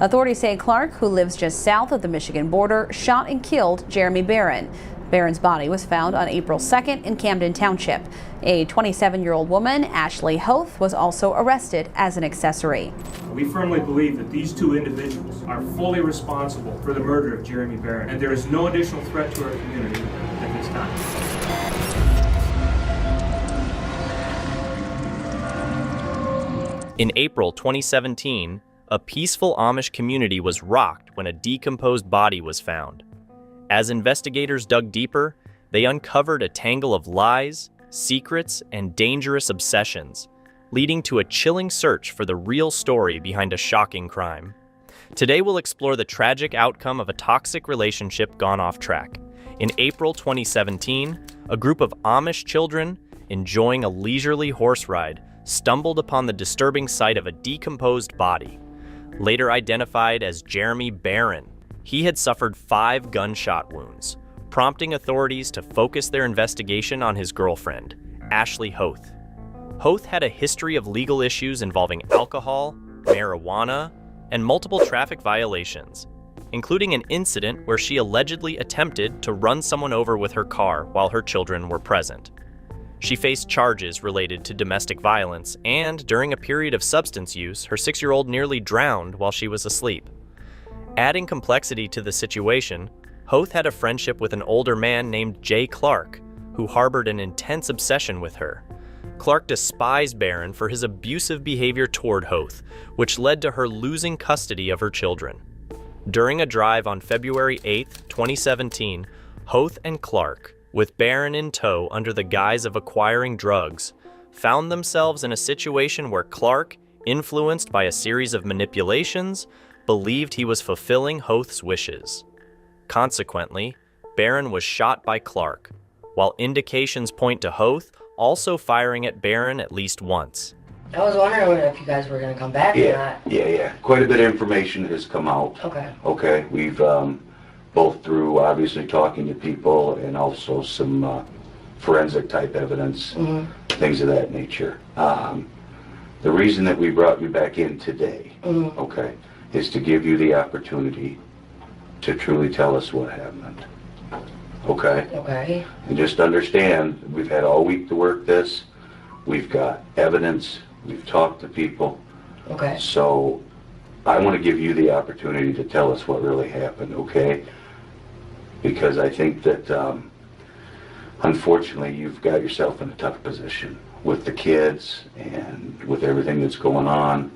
Authorities say Clark, who lives just south of the Michigan border, shot and killed Jeremy Barron. Barron's body was found on April 2nd in Camden Township. A 27-year-old woman, Ashley Hoth, was also arrested as an accessory. We firmly believe that these two individuals are fully responsible for the murder of Jeremy Barron, and there is no additional threat to our community at this time. In April 2017, a peaceful Amish community was rocked when a decomposed body was found. As investigators dug deeper, they uncovered a tangle of lies, secrets, and dangerous obsessions, leading to a chilling search for the real story behind a shocking crime. Today we'll explore the tragic outcome of a toxic relationship gone off track. In April 2017, a group of Amish children enjoying a leisurely horse ride stumbled upon the disturbing sight of a decomposed body. Later identified as Jeremy Barron, he had suffered 5 gunshot wounds, prompting authorities to focus their investigation on his girlfriend, Ashley Hoth. Hoth had a history of legal issues involving alcohol, marijuana, and multiple traffic violations, including an incident where she allegedly attempted to run someone over with her car while her children were present. She faced charges related to domestic violence, and during a period of substance use, her 6-year-old nearly drowned while she was asleep. Adding complexity to the situation, Hoth had a friendship with an older man named Jay Clark, who harbored an intense obsession with her. Clark despised Barron for his abusive behavior toward Hoth, which led to her losing custody of her children. During a drive on February 8, 2017, Hoth and Clark, with Barron in tow under the guise of acquiring drugs, found themselves in a situation where Clark, influenced by a series of manipulations, believed he was fulfilling Hoth's wishes. Consequently, Barron was shot by Clark, while indications point to Hoth also firing at Barron at least once. I was wondering if you guys were going to come back or not. Yeah. Quite a bit of information has come out. Okay. We've, both through obviously talking to people and also some forensic type evidence, things of that nature. The reason that we brought you back in today, okay, is to give you the opportunity to truly tell us what happened. Okay? Okay. And just understand, we've had all week to work this. We've got evidence. We've talked to people. Okay. So I want to give you the opportunity to tell us what really happened, okay? Because I think that, unfortunately, you've got yourself in a tough position with the kids and with everything that's going on.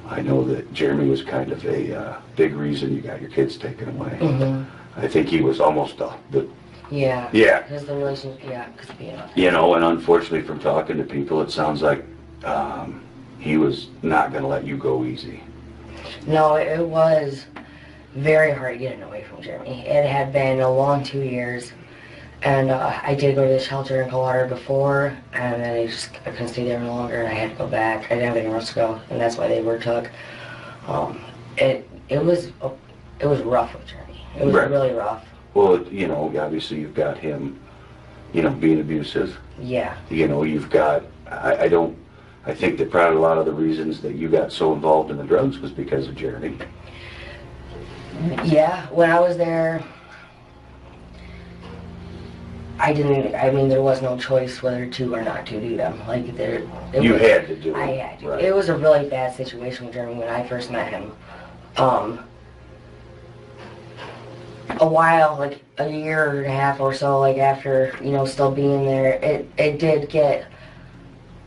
I know that Jeremy was kind of a big reason you got your kids taken away. I think he was almost the Yeah. Because the relationship, because being up. You know, and unfortunately from talking to people, it sounds like he was not going to let you go easy. No, it was very hard getting away from Jeremy. It had been a long 2 years, and I did go to the shelter in Coldwater before, and then I couldn't stay there any longer, and I had to go back. I didn't have anywhere else to go, and that's why they were took. It was rough with Jeremy. It was really rough. Well, you know, obviously you've got him, you know, being abusive. Yeah. You know, you've got, I think that probably a lot of the reasons that you got so involved in the drugs was because of Jeremy. Yeah, when I was there, there was no choice whether to or not to do them. Like, you had to do it. I had to. Right. It was a really bad situation with Jeremy when I first met him. A while, like a year and a half or so, like after, you know, still being there, it did get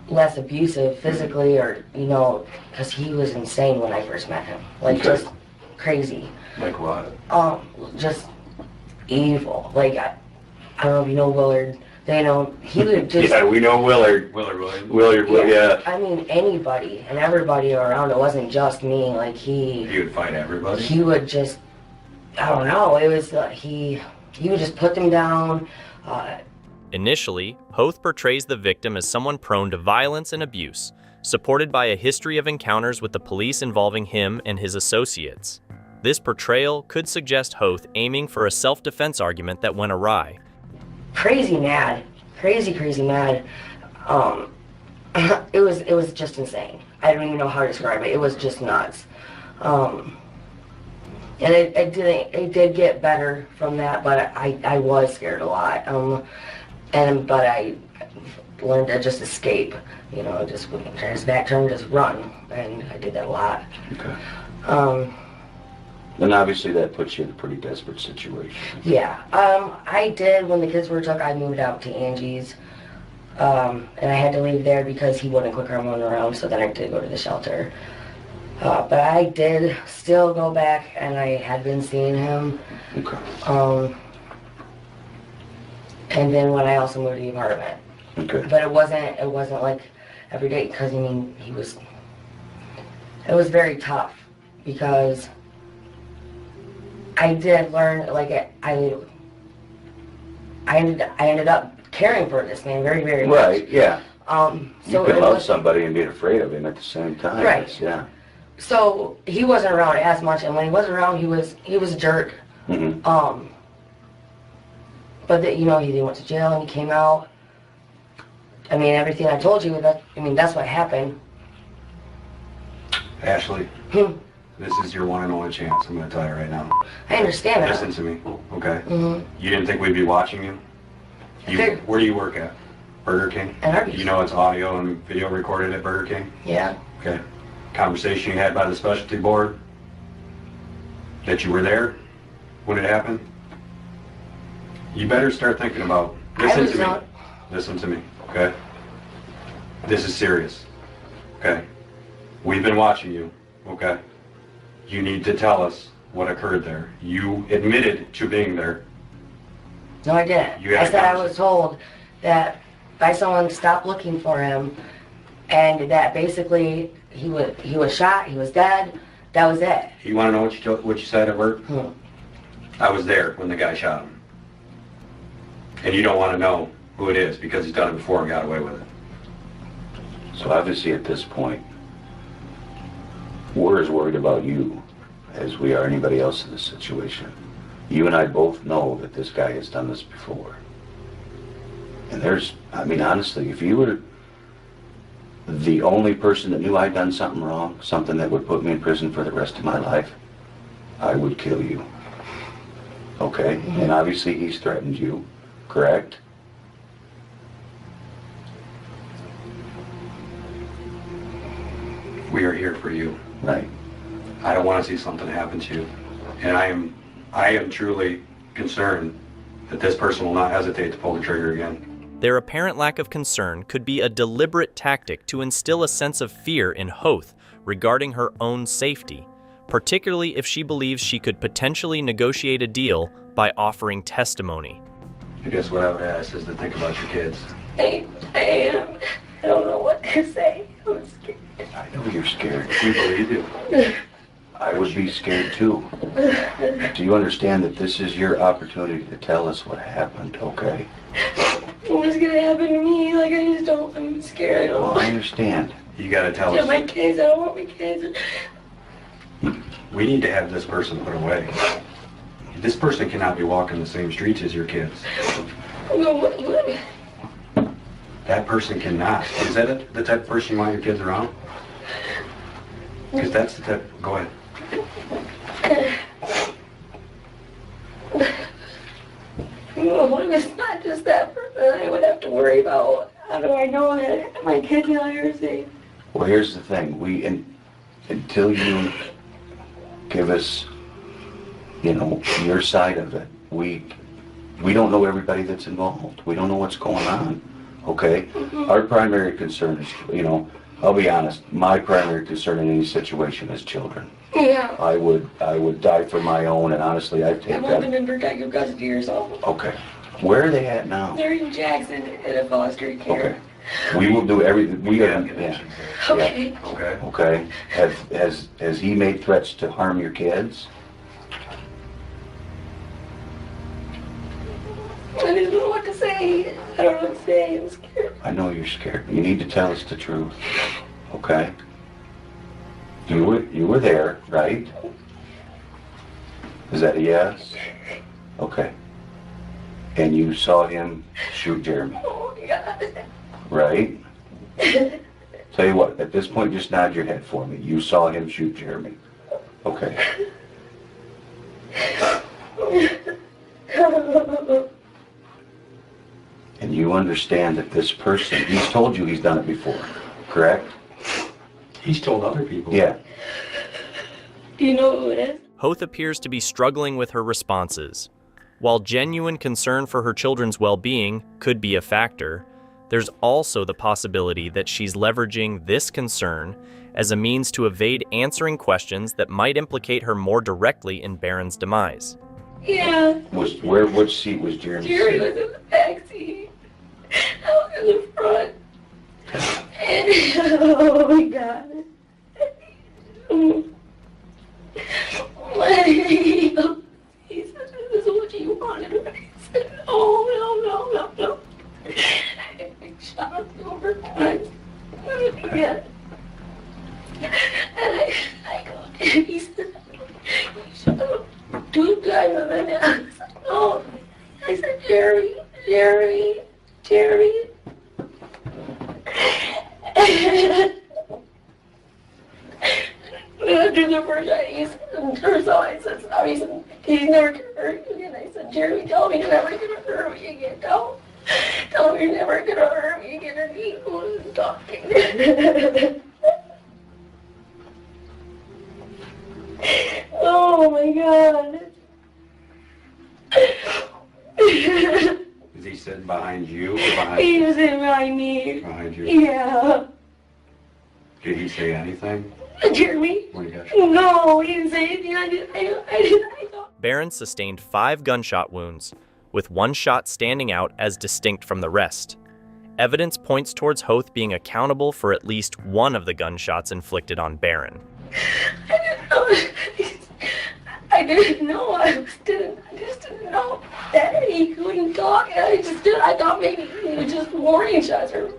less abusive physically, or, you know, because he was insane when I first met him. Like, just crazy. Like what? Just evil. Like, I don't know if you know Willard. They know, he would just... Yeah, we know Willard. Willard, yeah. I mean, anybody and everybody around. It wasn't just me. Like, He would find everybody? He would just... I don't know, it was, he would just put them down. Initially, Hoth portrays the victim as someone prone to violence and abuse, supported by a history of encounters with the police involving him and his associates. This portrayal could suggest Hoth aiming for a self-defense argument that went awry. Crazy mad. Crazy mad. It was just insane. I don't even know how to describe it. It was just nuts. And it did get better from that, but I was scared a lot. But I learned to just escape, you know, just turn his back, just run, and I did that a lot. Okay. And obviously that puts you in a pretty desperate situation. Yeah. I did, when the kids were took, I moved out to Angie's, and I had to leave there because he wouldn't quit roaming around, so then I did go to the shelter. But I did still go back, and I had been seeing him. Okay. And then when I also moved to the apartment. Okay. But it wasn't like every day, because I mean, it was very tough, because I did learn, like, I ended up caring for this man very, very much. Right, yeah. So you can love somebody and be afraid of him at the same time. Right. Yeah. So he wasn't around as much, and when he wasn't around, he was a jerk. Mm-hmm. But that, you know, he went to jail and he came out. I mean, everything I told you, that's what happened. Ashley, this is your one and only chance, I'm going to tell you right now. I understand that. Listen to me, okay? Mm-hmm. You didn't think we'd be watching you? Where do you work at? Burger King? At Arby's. You know it's audio and video recorded at Burger King? Yeah. Okay. Conversation you had by the specialty board? That you were there when it happened? You better start thinking about, listen to me, okay? This is serious, okay? We've been watching you, okay? You need to tell us what occurred there. You admitted to being there. No, I didn't. I said I was told that by someone stopped looking for him, and that basically he was shot, he was dead. That was it. You want to know what you said at work? I was there when the guy shot him. And you don't want to know who it is because he's done it before and got away with it. So obviously at this point, we're as worried about you as we are anybody else in this situation. You and I both know that this guy has done this before. And I mean, honestly, if you were the only person that knew I'd done something wrong, something that would put me in prison for the rest of my life, I would kill you. Okay? Mm-hmm. And obviously he's threatened you, correct? We are here for you. Right. I don't want to see something happen to you. And I am truly concerned that this person will not hesitate to pull the trigger again. Their apparent lack of concern could be a deliberate tactic to instill a sense of fear in Hoth regarding her own safety, particularly if she believes she could potentially negotiate a deal by offering testimony. I guess what I would ask is to think about your kids. I don't know what to say. I'm scared. I know you're scared. We believe you. I would be scared too. Do you understand that this is your opportunity to tell us what happened, okay? What's gonna happen to me? Like, I'm scared. Well, I understand. You gotta tell Yeah, us. my kids, I don't want my kids. We need to have this person put away. This person cannot be walking the same streets as your kids. That person cannot. Is that the type of person you want your kids around? Because that's the type. Go ahead. Well, it's not just that person I would have to worry about. How do I know that my kids and I are safe? Well, here's the thing. Until you give us, your side of it, we don't know everybody that's involved. We don't know what's going on, okay? Mm-hmm. Our primary concern is, I'll be honest, my primary concern in any situation is children. Yeah. I would die for my own, and honestly, I'd take that. I've been in protective custody or something. Okay. Where are they at now? They're in Jackson in a foster care. Okay. We will do everything. Okay. Okay. Okay. Has he made threats to harm your kids? I don't know what to say. I don't know what to say. I'm scared. I know you're scared. You need to tell us the truth. Okay? You were there, right? Is that a yes? Okay. And you saw him shoot Jeremy, Oh, God. right? Tell you what, at this point, just nod your head for me. You saw him shoot Jeremy. Okay. And you understand that this person, he's told you he's done it before, correct? He's told other people. Yeah. Do you know who it is? Hoth appears to be struggling with her responses. While genuine concern for her children's well-being could be a factor, there's also the possibility that she's leveraging this concern as a means to evade answering questions that might implicate her more directly in Barron's demise. Yeah. Which seat was Jeremy Jerry sitting? was in the back seat. I was in the front. And, oh my God. He said, this is what you wanted. I said, oh, no. I shot him over times. Yeah. And I go, he said, you shot him 2 times. And I was like, oh. I said, Jerry. After the first shot, he said, or so I said, stop. He said, he's never gonna hurt you again. I said, Jeremy, tell me you're never gonna hurt me again. Tell me you're never gonna hurt me again. And he wasn't talking. Oh my God. Is he sitting behind you or behind He you? was in behind me. Behind you? Yeah. Did he say anything Jeremy? when he got shot? No, he didn't say anything. I thought. Barron sustained 5 gunshot wounds, with one shot standing out as distinct from the rest. Evidence points towards Hoth being accountable for at least one of the gunshots inflicted on Barron. I didn't know. I just didn't know that he couldn't talk. I thought maybe he was just warning shots or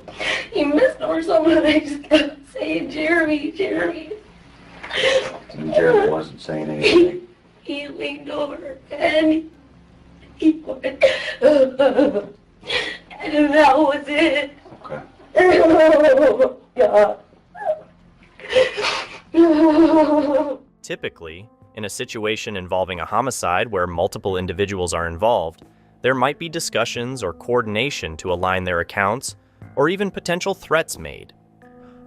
he missed them or something. I just kept saying, Jeremy. And Jeremy wasn't saying anything. He leaned over and he went, and that was it. Okay. Oh, God. Typically, in a situation involving a homicide where multiple individuals are involved, there might be discussions or coordination to align their accounts, or even potential threats made.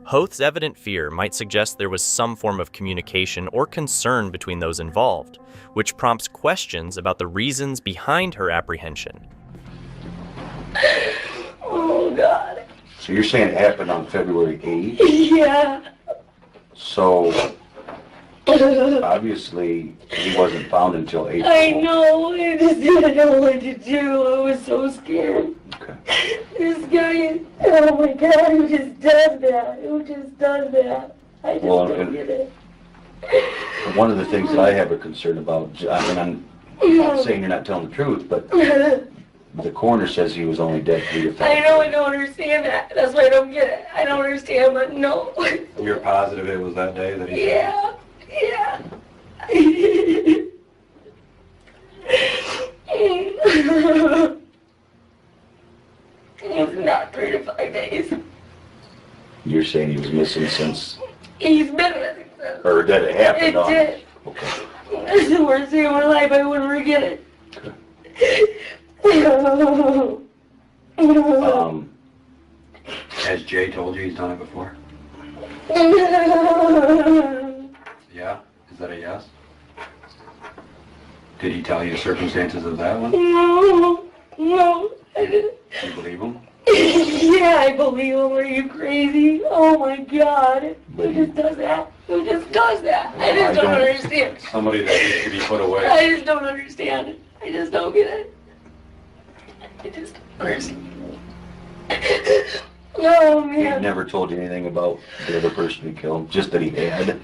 Hoth's evident fear might suggest there was some form of communication or concern between those involved, which prompts questions about the reasons behind her apprehension. Oh, God. So you're saying it happened on February 8th? Yeah. So obviously he wasn't found until April. I know. I just didn't know what to do. I was so scared. Okay. This guy, oh my God, who just does that? I just don't get it. One of the things that I have a concern about, I'm not saying you're not telling the truth, but the coroner says he was only dead 3 to 5 I know, I don't understand that. That's why I don't get it. I don't understand, but no. You're positive it was that day that he Yeah. It's not 3 to 5 days. You're saying he was missing since, He's been missing since. or that it happened It on? did. Okay. That's the worst day of my life. I wouldn't forget it. Has Jay told you he's done it before? Yeah? Is that a yes? Did he tell you the circumstances of that one? No, I didn't. You believe him? Yeah, I believe him. Are you crazy? Oh my God. Who just does that? I just don't understand. Somebody that needs to be put away. I just don't understand it. I just don't get it. I just don't understand. Oh, He man. never told you anything about the other person he killed, just that he had.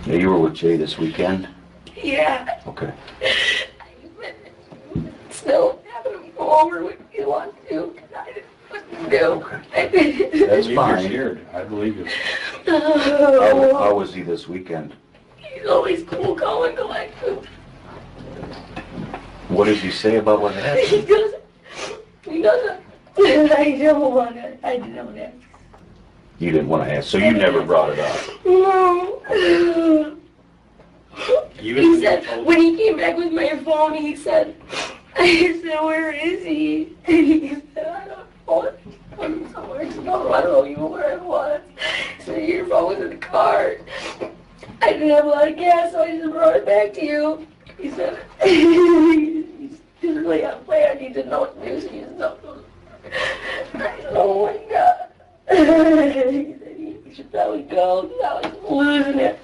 Now, you were with Jay this weekend? Yeah. Okay. Still having him go over when you want to. I didn't do. That's You're fine. scared. I believe you. How was he this weekend? He's always cool, calm, and collected. What did he say about what happened? He doesn't. I don't want to. I don't ask. You didn't want to ask, so you never brought it up. No. You He said, when he came back with my phone, I said, where is he? And he said, I don't know. I'm somewhere. I don't know even where I was. He said, your phone was in the car. I didn't have a lot of gas, so I just brought it back to you. He said, he's really on play. I need to know what to do, so you just don't know. Oh my God. He said, you should probably go. I was losing it.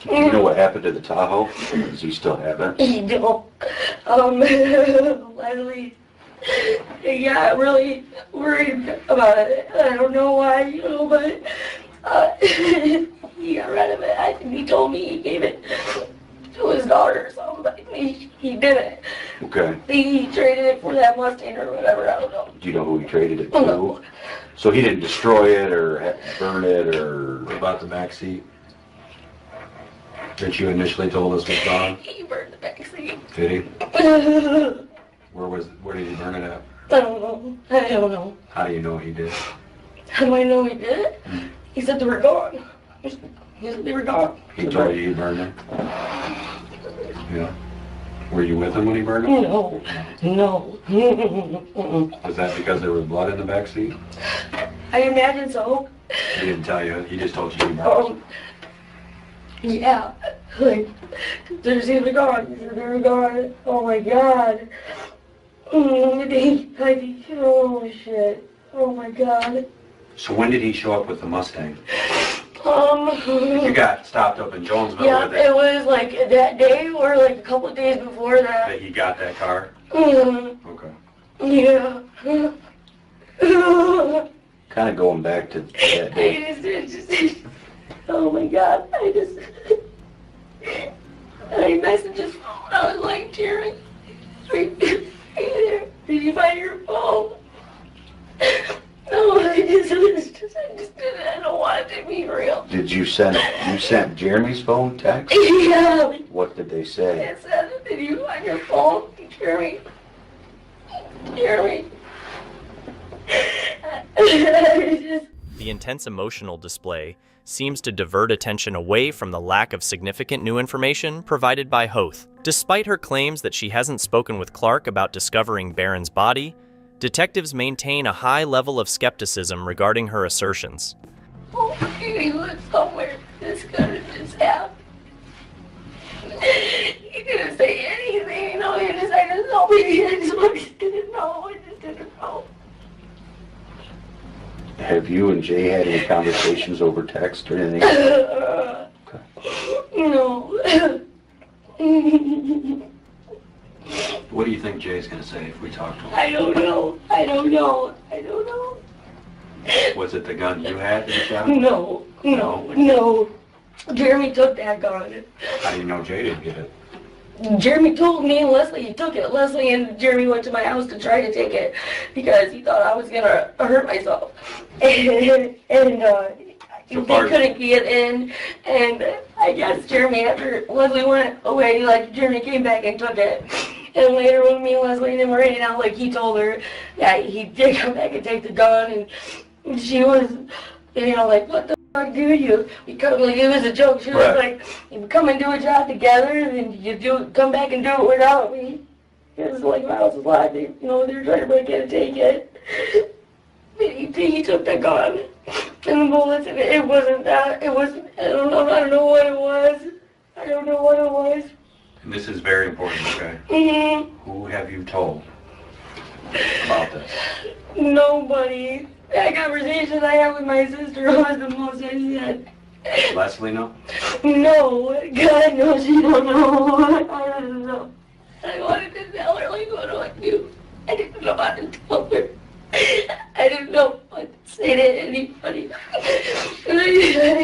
Do you know what happened to the Tahoe? Does he still have it? He don't. Leslie, he got really worried about it. I don't know why, but he got rid of it. I think he told me he gave it to his daughter or something, but he didn't. Okay. He traded it for that Mustang or whatever, I don't know. Do you know who he traded it to? No. So he didn't destroy it or burn it or... What about the back seat that you initially told us was gone? He burned the back seat. Did he? I Where did he burn it at? don't know. I don't know. How do you know he did? How do I know he did it? He said they were gone. He said they were gone. He told you he burned them? Yeah. Were you with him when he burned them? No. Was that because there was blood in the back seat? I imagine so. He didn't tell you. He just told you he burned them. Yeah. Like, they're gone. They were gone. Oh my God. Oh shit. Oh my God. So when did he show up with the Mustang? You got stopped up in Jonesville Yeah, with it. it was like that day or like a couple of days before that. That he got that car? Okay. Yeah. Kind of going back to that day. Oh my God, I messaged his phone. I was like tearing. Are you there? Did you find your phone? No, I just didn't. I don't want it to be real. Did you sent Jeremy's phone text? Yeah. What did they say? It said, did you find your phone? Jeremy. The intense emotional display seems to divert attention away from the lack of significant new information provided by Hoth. Despite her claims that she hasn't spoken with Clark about discovering Barron's body, detectives maintain a high level of skepticism regarding her assertions. Oh, he was somewhere. This could have just happened. He didn't say anything, he just, I just didn't know. I just didn't know. Have you and Jay had any conversations over text or anything? No. What do you think Jay's going to say if we talk to him? I don't know. Was it the gun you had that you shot? No. Jeremy took that gun. How do you know Jay didn't get it? Jeremy told me and Leslie he took it. Leslie and Jeremy went to my house to try to take it because he thought I was going to hurt myself. And they couldn't get in. And I guess Jeremy, after Leslie went away, Jeremy came back and took it. And later when me and Leslie and him were hanging out, he told her that he did come back and take the gun. And she was, what the fuck do you? Because it was a joke. She was like, you come and do a job together, and then you come back and do it without me. It was like my house was locked. They were trying to break in and take it. He took the gun and the bullets, and it wasn't that. It wasn't. I don't know what it was. And this is very important, okay? Mm-hmm. Who have you told about this? Nobody. That conversation I had with my sister was the most I said. Does Leslie know? No, God knows she don't know. I don't know. I wanted to tell her what do I do? I didn't know how to tell her. I didn't know what to say to anybody. And I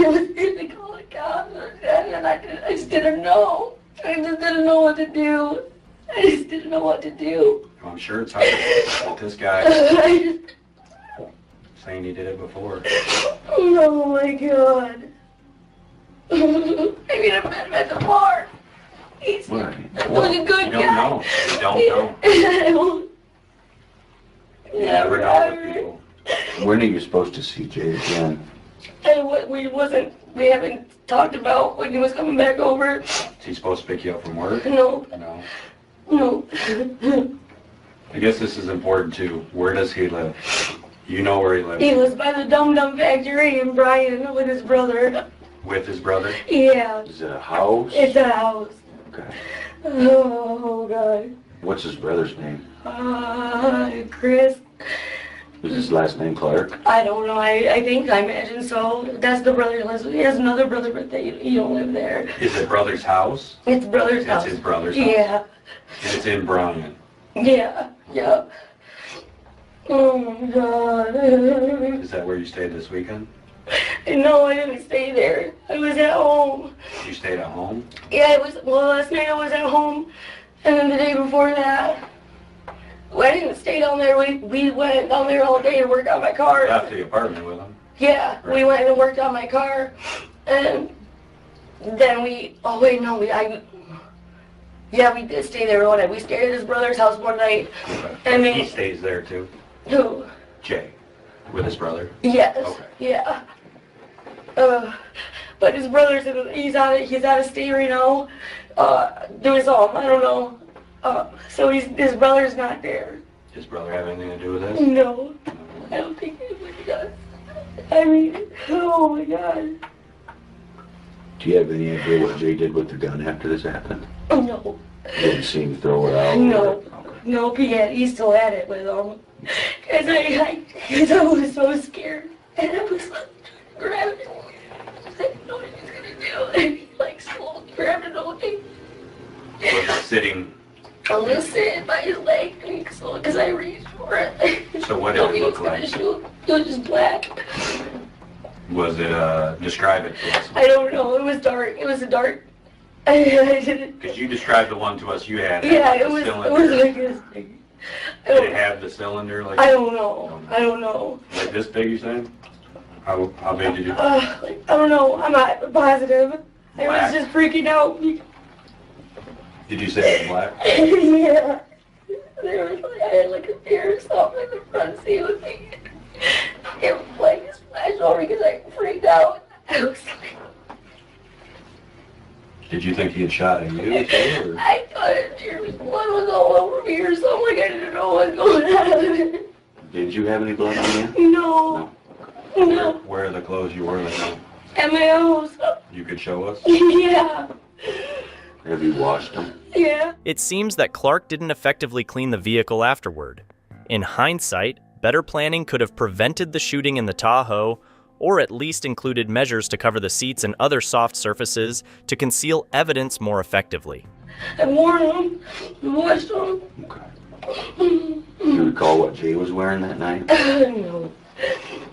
was going to call the cops, and I just didn't know. I just didn't know what to do. I'm sure it's hard with this guy saying he did it before. Oh my God. I met him at the bar. He's a good guy. You don't know. Never know with people. When are you supposed to see Jay again? And what we haven't talked about when he was coming back over. Is he supposed to pick you up from work? No, No. no. I guess this is important too. Where does he live? You know where he lives. He lives by the Dum Dum Factory in Bryan with his brother. With his brother? Yeah, Is it a house? it's a house. Okay. Oh, God. What's his brother's name? Chris. Is his last name Clark? I don't know. I imagine so. That's the brother he lives with. He has another brother, but he don't live there. Is it brother's house? It's brother's house. It's his brother's house? Yeah. And it's in Bryan? Yeah. Yeah. Oh, my God. Is that where you stayed this weekend? No, I didn't stay there. I was at home. You stayed at home? Yeah, last night I was at home, and then the day before that, well, I didn't stay down there. We went down there all day to work on my car. Left the apartment with him? Yeah, we went and worked on my car, and then we did stay there one night. We stayed at his brother's house one night, Okay. and He then, stays there too? who? Jay? With his brother? Yes, Okay. yeah. But his brother's, he's out of state right now, doing something, I don't know. So his brother's not there. His brother have anything to do with this? No, I don't think anybody does. I mean, oh my God. Do you have any idea what Jay did with the gun after this happened? No, You didn't see him throw it out? no, Okay. no, he still had it with him. Cause I was so scared, and I was like trying to grab it. I didn't know what he was gonna do, and he like slowly grabbed it away. Was it sitting? I'm gonna sit by his leg, because I reached for it. So what did it He look was gonna like? shoot. It was just black. Was it, describe it to us? I don't know. It was dark. It was a dark. I didn't. Because you described the one to us you had. Yeah, the it was cylinder. like this big. Did it have the cylinder? Like, I don't know. I don't know. Like this big, you saying? How big did you? Like, I don't know. I'm not positive. I Black. was just freaking out. Did you say it was black? Yeah. There was like, I had like a deer or something in the front seat with me. It was like just flashed over because I freaked out. I was like, Did you think he had shot at you? Too, or? I thought Jeremy's blood was all over me or something. Like I didn't know what was going on. Did you have any blood on you? No. No. Where are the clothes you wore that night? At my house. You could show us? Yeah. Have you washed them? Yeah. It seems that Clark didn't effectively clean the vehicle afterward. In hindsight, better planning could have prevented the shooting in the Tahoe, or at least included measures to cover the seats and other soft surfaces to conceal evidence more effectively. I wore them. Washed them. Okay. Do you recall what Jay was wearing that night? No.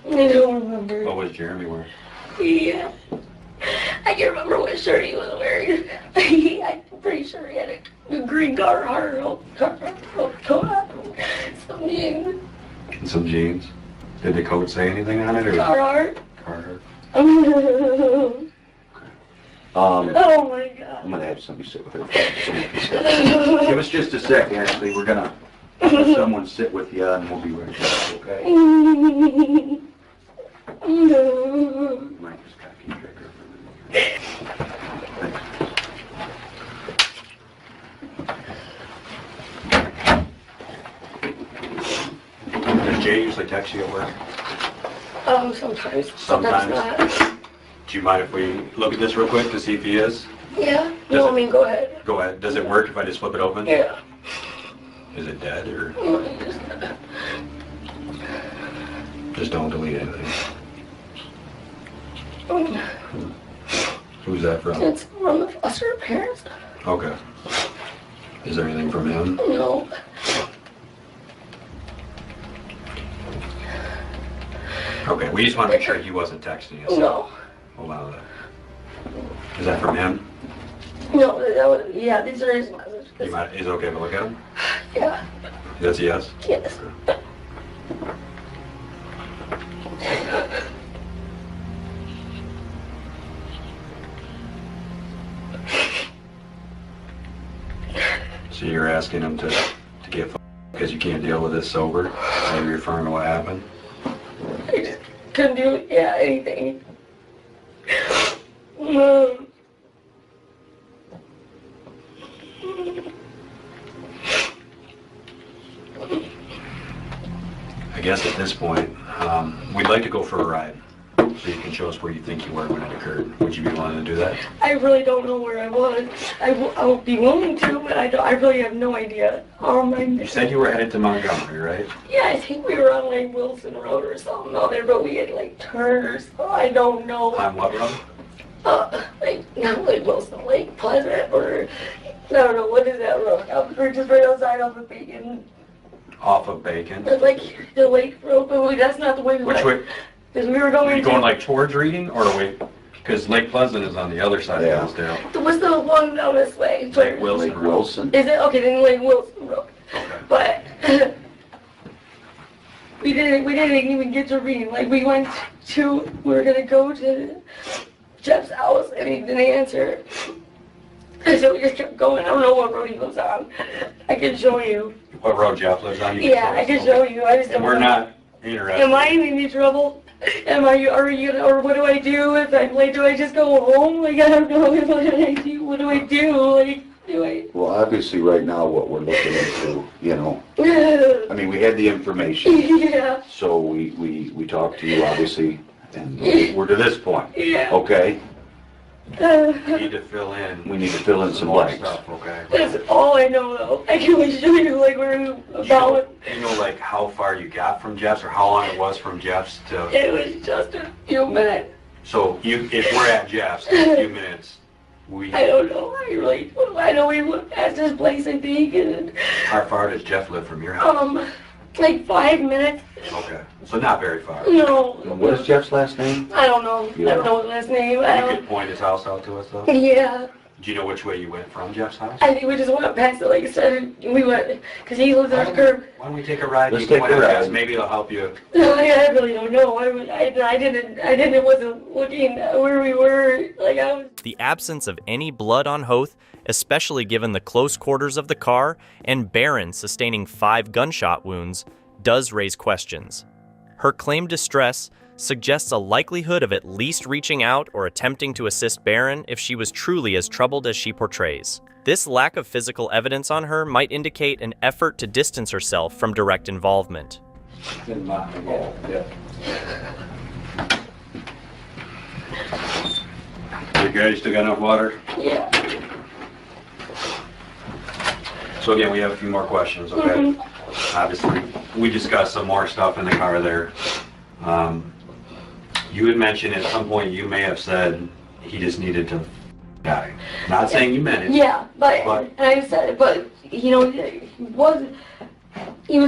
I don't remember. What was Jeremy wearing? Yeah. I can't remember what shirt he was wearing. I'm pretty sure he had a green Carhartt coat. Some jeans. Some jeans. Did the coat say anything on it? Or? Carhartt. Carhartt. Oh my God. I'm gonna have somebody sit with her. Give us just a sec, Ashley. We're gonna have someone sit with you and we'll be right back, okay? You might just gotta keep track of her. Does Jay usually text you at work? Sometimes. Sometimes. Not. Do you mind if we look at this real quick to see if he is? Yeah. Does No, it- I mean, go ahead. Go ahead. Does it work if I just flip it open? Yeah. Is it dead or just don't delete anything? Who's that from? It's from the foster parents. Okay. Is there anything from him? No. Okay, we just want to make sure he wasn't texting us. No. Hold on to that. Is that from him? No, that was, yeah, these are his messages. Is it okay to look at him? Yeah. That's a yes? Yes. So you're asking him to get Because you can't deal with this sober? Are you referring to what happened? I just couldn't do, anything. I guess at this point, we'd like to go for a ride. So you can show us where you think you were when it occurred. Would you be willing to do that? I really don't know where I was. I would be willing to, but I really have no idea. You said you were headed to Montgomery, right? Yeah, I think we were on like Wilson Road or something out there, but we had like turned, so I don't know. On what road? Not like Wilson Lake Pleasant, or I don't know, what is that road? We're just right outside of the Bacon. Off of Bacon? Like the Lake Road, but that's not the way we Which went. way? Because we were going. Are you going like towards Reading or away? Because Lake Pleasant is on the other side of Hillsdale. What's the one down this way? Lake Wilson. Lake Wilson. Is it? Okay, then Lake Wilson Road. Okay. But we didn't even get to Reading. Like we were gonna go to Jeff's house and he didn't answer. And so we just kept going. I don't know what road he lives on. I can show you. What road Jeff lives on? Yeah, I can show you. I just don't And we're know. not interested. Am I in any trouble? Or what do I do if I'm late? Do I just go home? Like, I don't know what I do. What do I do? Like, Well, obviously right now what we're looking into, I mean, we had the information. Yeah. So we talked to you, obviously, and we're to this point. Yeah. Okay? You need to fill in. We need to fill in some more blanks. stuff, okay? That's all I know, though. I can only show you, like, where about. You know, like, how far you got from Jeff's or how long it was from Jeff's to... It was just a few minutes. So, if we're at Jeff's in a few minutes, I don't know. I know we went past this place, I think, and... How far does Jeff live from your house? Like 5 minutes. Okay. So not very far. No. What is Jeff's last name? I don't know. Yeah. I don't know his last name. You could point his house out to us, though? Yeah. Do you know which way you went from Jeff's house? I think we just went past it, like I said, we went, because he lives on the curb. Why don't we take a ride? Let's You can take point a at ride. us. Maybe it'll help you. I really don't know. Wasn't looking at where we were. Like, I was. The absence of any blood on Hoth, especially given the close quarters of the car, and Barron sustaining 5 gunshot wounds, does raise questions. Her claimed distress suggests a likelihood of at least reaching out or attempting to assist Barron if she was truly as troubled as she portrays. This lack of physical evidence on her might indicate an effort to distance herself from direct involvement. You guys still got enough water? Yeah. So again, we have a few more questions, okay? Mm-hmm. Obviously, we discussed some more stuff in the car there. You had mentioned at some point you may have said he just needed to die. Not saying you meant it. Yeah, but and I said it, but he was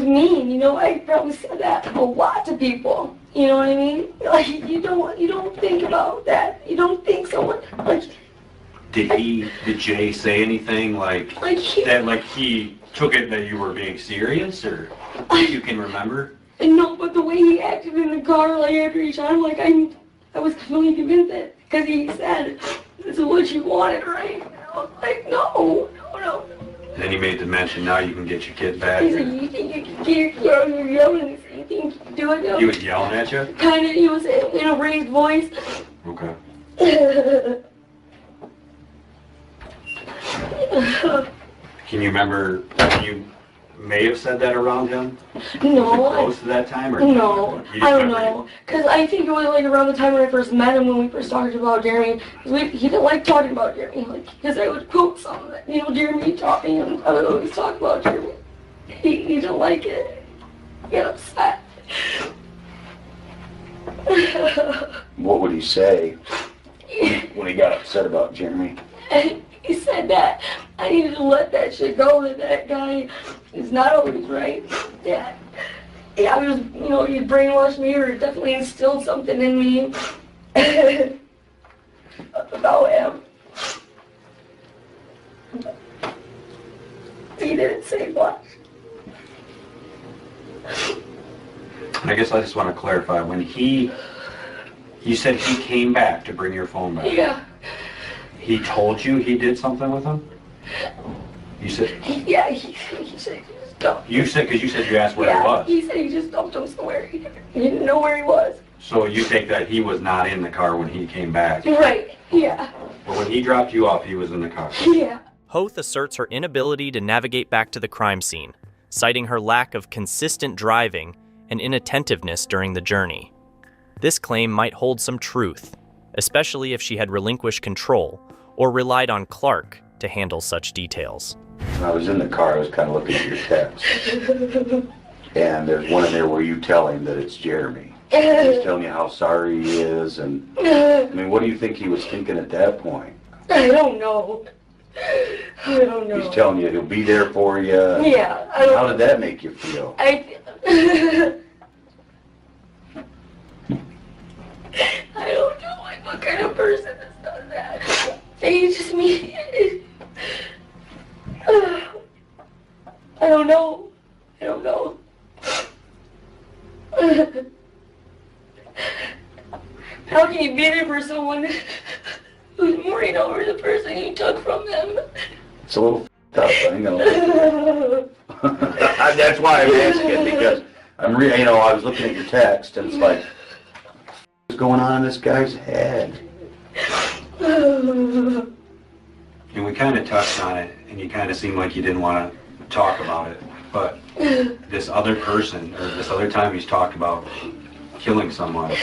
mean. I probably said that a lot to people. You know what I mean? Like you don't think about that. You don't think someone like. Did Jay say anything like he took it that you were being serious, or you can remember? No, but the way he acted in the car, like after each time, like I was completely convinced that because he said, "This is what you wanted, right?" And I was like, no. Then he made the mention, now you can get your kid back. He said, "You think you can get your yelling? You think you can do it?" He was yelling at you? Kind of. He was in a raised voice. Okay. Can you remember if you may have said that around him? No. Close to that time? Or No, I don't know. Because I think it was like around the time when I first met him, when we first talked about Jeremy. He didn't like talking about Jeremy, because I would quote something that, Jeremy taught me, and I would always talk about Jeremy. He didn't like it. He got upset. What would he say when he got upset about Jeremy? And he said that I needed to let that shit go, that guy is not always right. That I was, he brainwashed me or definitely instilled something in me about him. He didn't say much. I guess I just want to clarify, when you said he came back to bring your phone back. Yeah. He told you he did something with him? You said... Yeah, he said he was just dumped. You said, because you said you asked where Yeah, he was. he said he just dumped him somewhere. He didn't know where he was. So you take that he was not in the car when he came back. Right, yeah. But when he dropped you off, he was in the car. Yeah. Hoth asserts her inability to navigate back to the crime scene, citing her lack of consistent driving and inattentiveness during the journey. This claim might hold some truth, especially if she had relinquished control or relied on Clark to handle such details. When I was in the car, I was kind of looking at your text. And there's one in there where you tell him that it's Jeremy. He's telling you how sorry he is, and I mean, what do you think he was thinking at that point? I don't know. I don't know. He's telling you he'll be there for you. Yeah. How did that make you feel? I don't know what kind of person has done that. They just me. I don't know. I don't know. How can you be there for someone who's mourning over the person you took from them? It's a little tough, I know. That's why I'm asking, because I was looking at your text, and it's like, what's going on in this guy's head? And we kind of touched on it, and you kind of seemed like you didn't want to talk about it. But this other person, or this other time he's talked about killing someone.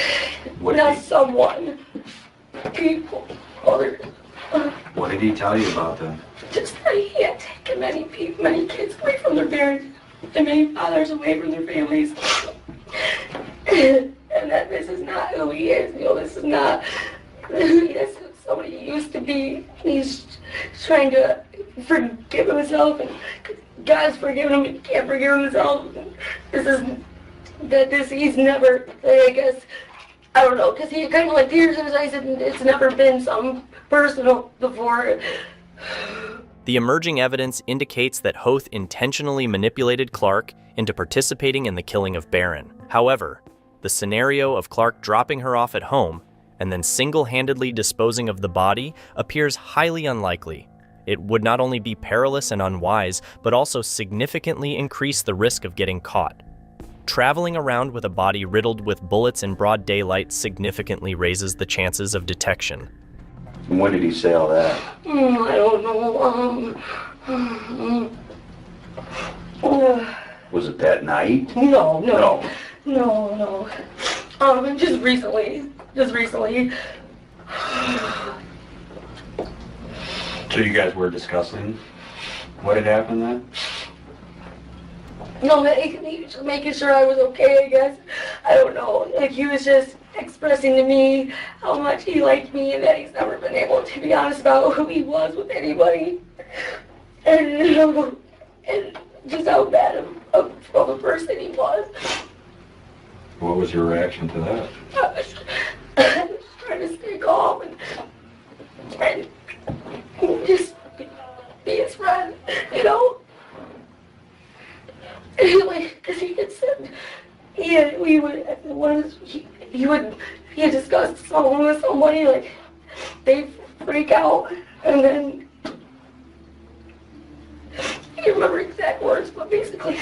Not someone. People. Others. What did he tell you about them? Just that he had taken many kids away from their parents, and many fathers away from their families. And that this is not who he is. This is not this is somebody he used to be. He's trying to forgive himself, and God's forgiven him, he can't forgive himself. He's never, I guess, I don't know, because he kind of like tears in his eyes, and it's never been something personal before. The emerging evidence indicates that Hoth intentionally manipulated Clark into participating in the killing of Barron. However, the scenario of Clark dropping her off at home and then single-handedly disposing of the body appears highly unlikely. It would not only be perilous and unwise, but also significantly increase the risk of getting caught. Traveling around with a body riddled with bullets in broad daylight significantly raises the chances of detection. And when did he say all that? I don't know. Was it that night? No. Just recently. So you guys were discussing what had happened then? No, he was just making sure I was okay, I guess. I don't know. Like, he was just expressing to me how much he liked me, and that he's never been able to be honest about who he was with anybody. And just how bad of a person he was. What was your reaction to that? I was trying to stay calm and just be his friend, Because he had said, he had discussed something with somebody, like, they freak out, and then, I can't remember exact words, but basically,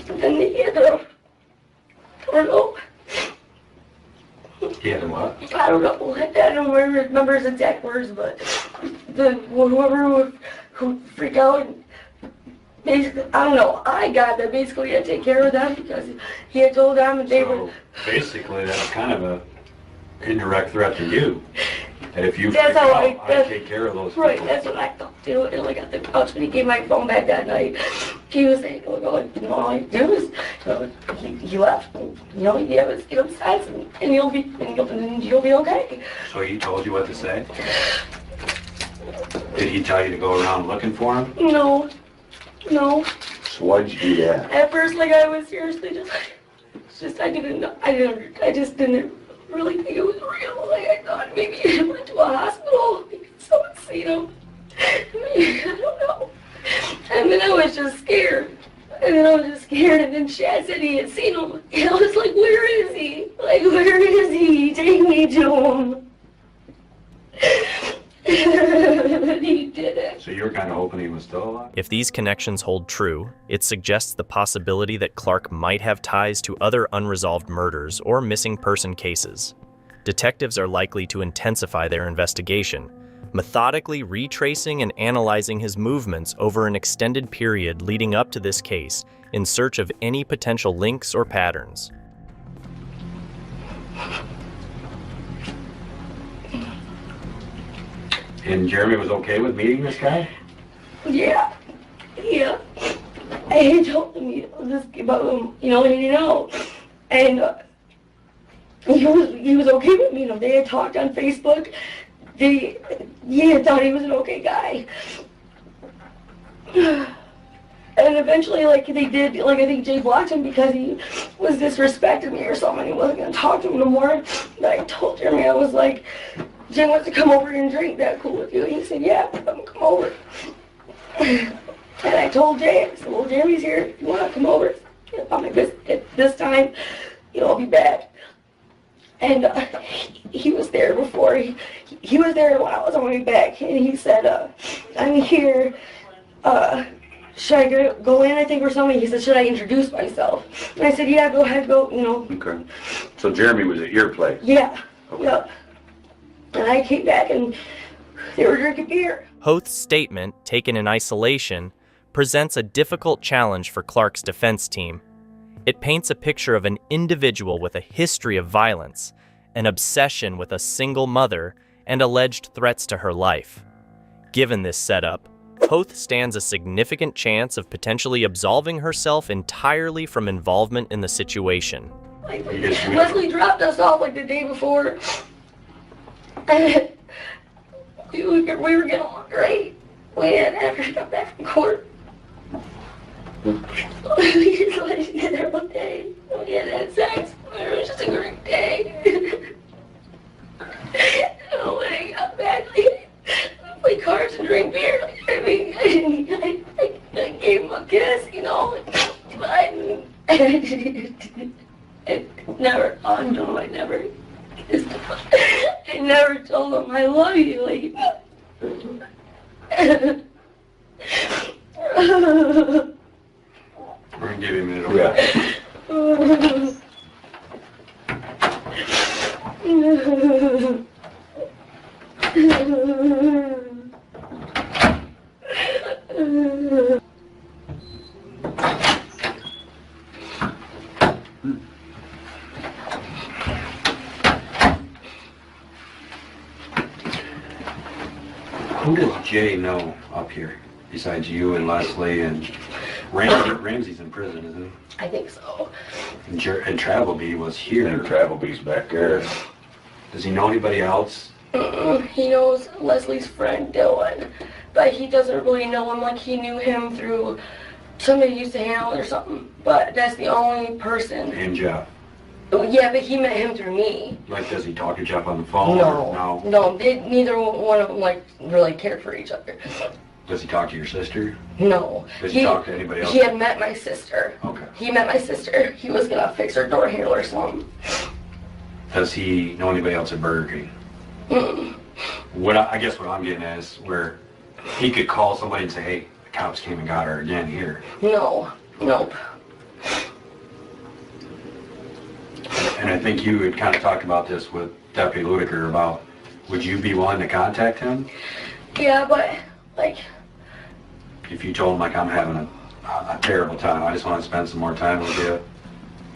then he had to, I don't know. He had a what? I don't know. I don't remember his exact words, but whoever would freak out, and basically, I don't know. I got that basically had to take care of them because he had told them, and they were. Basically, that's kind of a indirect threat to you. And if you That's freak how out, I take care of those people. Right, that's what I thought too. And like at the couch when he gave my phone back that night, he was saying, all I do is, he left. He has his sides, and you'll be okay. So he told you what to say? Did he tell you to go around looking for him? No. So why'd you do that? At first, I was seriously I just didn't really think it was real. I thought maybe he went to a hospital, maybe someone seen him. I don't know. And then I was just scared. And then Chad said he had seen him. And I was like, where is he? Where is he? Take me to him. And he did it. So you were kind of hoping he was was still alive? If these connections hold true, it suggests the possibility that Clark might have ties to other unresolved murders or missing person cases. Detectives are likely to intensify their investigation, methodically retracing and analyzing his movements over an extended period leading up to this case in search of any potential links or patterns. And Jeremy was okay with meeting this guy? Yeah. I had told him, this about him, and he was okay with me. They had talked on Facebook. He had thought he was an okay guy. And eventually, they did, I think Jay blocked him because he was disrespecting me or something. He wasn't going to talk to him no more. And I told Jeremy, I was like, Jay wants to come over and drink. That cool with you? And he said, yeah, come over. And I told Jay, I said, well, Jeremy's here. If you want to come over, I'm like, this time, I'll be back. And he was there before. He was there when I was on my way back. And he said, I'm here. Should I go in, I think, or something? He said, should I introduce myself? And I said, yeah, go ahead, go, Okay. So Jeremy was at your place? Yeah. Okay. Yep. And I came back and they were drinking beer. Hoth's statement, taken in isolation, presents a difficult challenge for Clark's defense team. It paints a picture of an individual with a history of violence, an obsession with a single mother, and alleged threats to her life. Given this setup, Hoth stands a significant chance of potentially absolving herself entirely from involvement in the situation. Leslie dropped us off the day before. And we were getting along great. After she got back from court. We just let each other one day. We had sex. It was just a great day. And when I got back, play cards and drink beer. I gave him a kiss, but I never talked to him. I never kissed him. I never told him I love you. We're gonna give you a minute, okay? Who does Jay know up here besides you and Leslie and Ramsey's in prison, isn't he? I think so. And Travelby was here. And Travelby's back there. Does he know anybody else? He knows Leslie's friend Dylan, but he doesn't really know him. He knew him through somebody used to hang out or something. But that's the only person. And Jeff. Yeah, but he met him through me. Does he talk to Jeff on the phone? No. Neither one of them really cared for each other. Does he talk to your sister? No. Does he talk to anybody else? He had met my sister. Okay. He met my sister. He was gonna fix her door handle or something. Does he know anybody else at Burger King? I guess what I'm getting at is where he could call somebody and say, hey, the cops came and got her again here. No. Nope. And I think you had kind of talked about this with Deputy Ludiker about, would you be willing to contact him? Yeah, but if you told him I'm having a terrible time, I just want to spend some more time with you.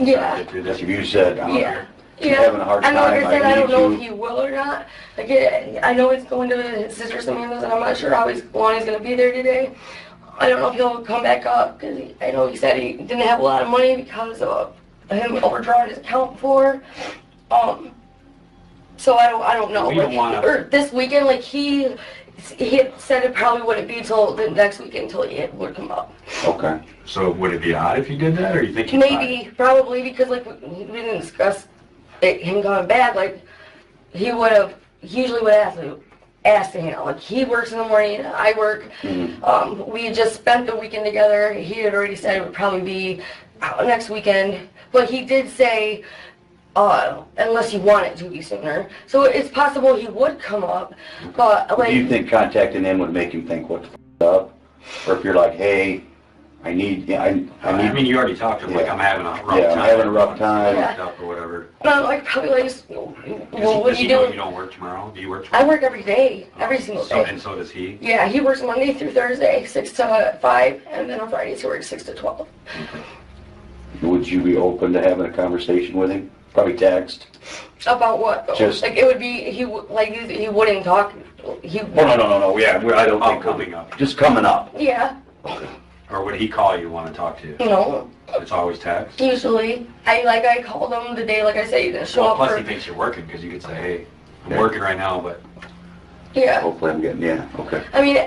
Yeah. Get through this. If you said, Yeah. having a hard time, I don't know need if he will or not. I know he's going to his sister Samantha's, and I'm not sure how long he's going to be there today. I don't know if he'll come back up, because I know he said he didn't have a lot of money because of him overdrawing his account before. So I don't know. We don't wanna- Or this weekend, he had said it probably wouldn't be till the next weekend until he would come up. Okay. So would it be odd if you did that, or you think he'd Maybe, probably, because we didn't discuss him going back. He usually would ask to hang out. He works in the morning, I work. Mm-hmm. We had just spent the weekend together. He had already said it would probably be next weekend, but he did say unless he wanted to be sooner. So it's possible he would come up, but Do you think contacting him would make him think, what the f*** up? or if you're like, hey, I need. I mean, you already talked to him, like, I'm having a rough time. I'm having a rough time. Or whatever. And I'm like, probably like, well, what Does are he you know doing? you don't work tomorrow? Do you work tomorrow? I work every day, every single day. And so does he? Yeah, he works Monday through Thursday, 6 to 5, and then on Fridays he works 6 to 12. Would you be open to having a conversation with him? Probably text. About what? Though? Just like it would be he wouldn't talk. He. Oh no. Yeah, I don't think coming up. Just coming up. Yeah. Or would he call you, want to talk to you? No. It's always text? Usually. I called him the day, like I say, to show up Plus for... he thinks you're working, because you could say, hey, I'm working right now, but... Yeah. Hopefully I'm getting, okay. I mean,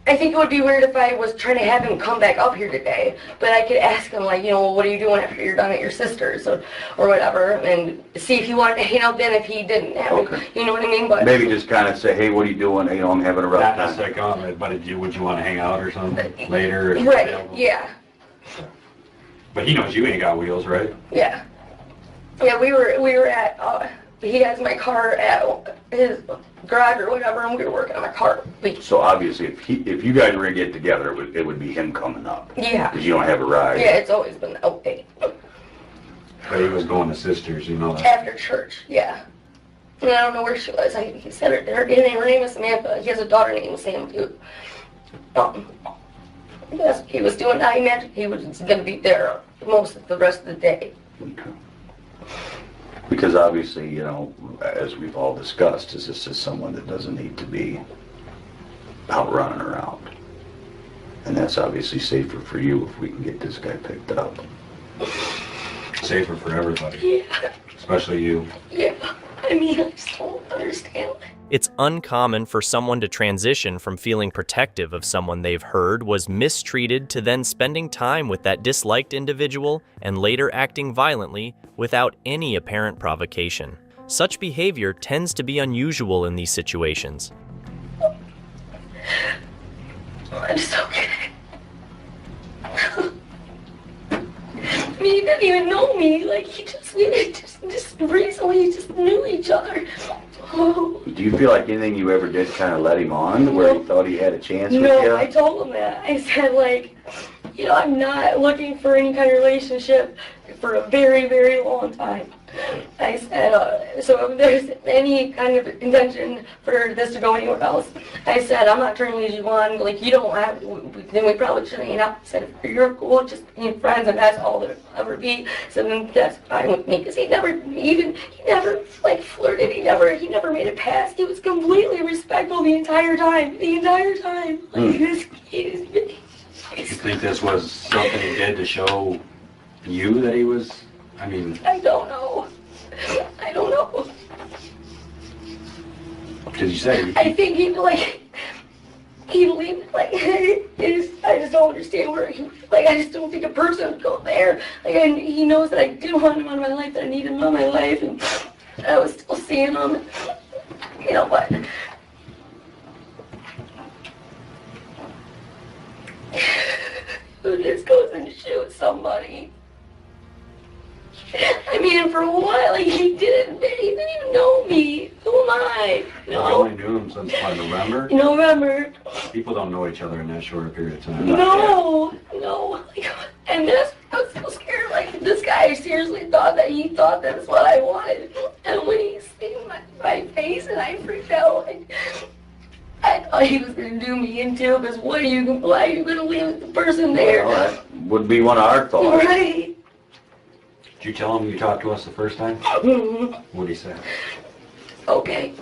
I think it would be weird if I was trying to have him come back up here today, but I could ask him, like, what are you doing after you're done at your sister's or whatever, and see if he wanted to hang out then if he didn't have it. You know what I mean? But maybe just kind of say, hey, what are you doing? I'm having a rough Not time. necessarily comment, but would you want to hang out or something later? Or right, available? yeah. But he knows you ain't got wheels, right? Yeah. Yeah, we were at, he has my car at his garage or whatever, and we were working on my car. So obviously, if you guys were gonna get together, it would be him coming up. Yeah. Because you don't have a ride. Yeah, it's always been that way. But he was going to sisters, you know that. After church, yeah. And I don't know where she was. He said her name is Samantha. He has a daughter named Sam, too. That's what he was doing. I imagine he was going to be there most of the rest of the day. Okay. Because obviously, as we've all discussed, this is someone that doesn't need to be out running around. And that's obviously safer for you if we can get this guy picked up. Safer for everybody. Yeah. Especially you. Yeah. I mean, I just don't understand. It's uncommon for someone to transition from feeling protective of someone they've heard was mistreated to then spending time with that disliked individual and later acting violently without any apparent provocation. Such behavior tends to be unusual in these situations. I'm just okay. I mean, he didn't even know me. Like, we just recently just knew each other. Oh. Do you feel like anything you ever did kind of let him on, where he thought he had a chance with you? No, I told him that. I said, like, I'm not looking for any kind of relationship for a very, very long time. I said, so if there's any kind of intention for this to go anywhere else, I said, I'm not trying to lead you on. Like, you don't have, then we probably shouldn't hang out. I said, if you're cool, just being friends, and that's all there'll ever be. So then that's fine with me, because he never, like, flirted. He never made a pass. He was completely respectful the entire time. Like, You think this was something he did to show you that he was, I don't know. Because you said... I think he'd leave, like, I just don't understand where I just don't think a person would go there. Like, he knows that I didn't want him out of my life, that I needed him out of my life, and I was still seeing him. But... This goes and shoot somebody. I mean, for a while, like, he didn't even know me. Who am I? You only knew him since, November? November. People don't know each other in that short a period of time. No. And I was so scared. Like, this guy seriously thought that's what I wanted. And when he seen my face, and I freaked out. I thought he was going to do me in too, because why are you going to leave the person there? Well, that would be one of our thoughts. Right. Did you tell him you talked to us the first time? Mm-hmm. What did he say? Okay.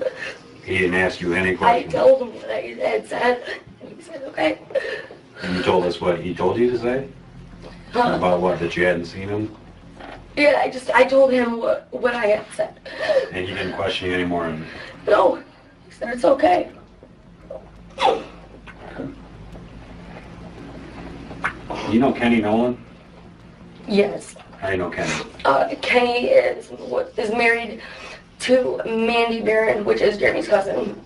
He didn't ask you any I questions? told him what I had said, and he said, okay. And you told us what he told you to say? Huh? About what, that you hadn't seen him? Yeah, I told him what I had said. And he didn't question you anymore? No. He said, it's okay. You know Kenny Nolan? Yes. How do you know Kenny? Kenny is married to Mandy Barron, which is Jeremy's cousin.